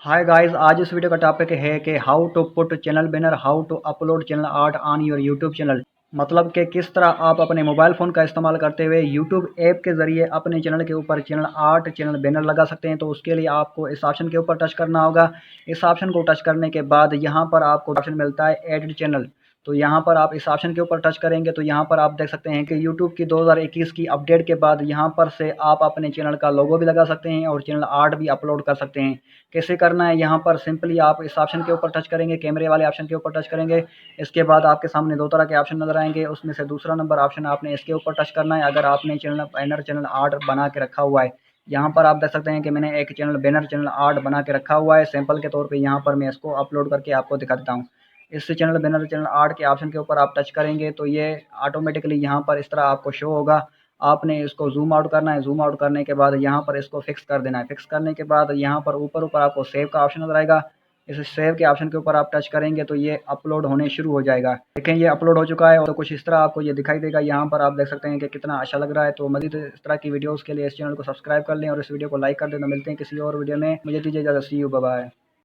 Hi guys, आज इस video का टॉपिक है कि how to put channel banner, how to upload channel art on your YouTube channel. मतलब कि किस तरह आप अपने मोबाइल फ़ोन का इस्तेमाल करते हुए यूट्यूब ऐप के ज़रिए अपने चैनल के ऊपर चैनल आर्ट, चैनल बैनर लगा सकते हैं। तो उसके लिए आपको इस ऑप्शन के ऊपर टच करना होगा। इस ऑप्शन को टच करने के बाद यहाँ पर आपको ऑप्शन मिलता है एडिट चैनल। तो यहाँ पर आप इस ऑप्शन के ऊपर टच करेंगे तो यहाँ पर आप देख सकते हैं कि यूट्यूब की 2021 की अपडेट के बाद यहाँ पर से आप अपने चैनल का लोगो भी लगा सकते हैं और चैनल आर्ट भी अपलोड कर सकते हैं। कैसे करना है, यहाँ पर सिंपली आप इस ऑप्शन के ऊपर टच करेंगे, कैमरे वाले ऑप्शन के ऊपर टच करेंगे। इसके बाद आपके सामने दो तरह के ऑप्शन नजर आएंगे, उसमें से दूसरा नंबर ऑप्शन आपने इसके ऊपर टच करना है अगर आपने चैनल बैनर, चैनल आर्ट बना के रखा हुआ है। यहाँ पर आप देख सकते हैं कि मैंने एक चैनल बैनर, चैनल आर्ट बना के रखा हुआ है सैंपल के तौर पे। यहाँ पर मैं इसको अपलोड करके आपको दिखा देता हूँ। इस चैनल बैनर, चैनल आर्ट के ऑप्शन के ऊपर आप टच करेंगे तो ये ऑटोमेटिकली यहाँ पर इस तरह आपको शो होगा। आपने इसको ज़ूम आउट करना है। ज़ूम आउट करने के बाद यहाँ पर इसको फिक्स कर देना है। फिक्स करने के बाद यहाँ पर ऊपर ऊपर आपको सेव का ऑप्शन नजर आएगा। इस सेव के ऑप्शन के ऊपर आप टच करेंगे तो ये अपलोड होने शुरू हो जाएगा। देखें, ये अपलोड हो चुका है और तो कुछ इस तरह आपको ये दिखाई देगा। यहाँ पर आप देख सकते हैं कि कितना अच्छा लग रहा है। तो मज़ीद इस तरह की वीडियोज़ के लिए इस चैनल को सब्सक्राइब कर लें और इस वीडियो को लाइक कर दें। तो मिलते हैं किसी और वीडियो में। मुझे दीजिए इजाज़त। सी यू, बाय बाय।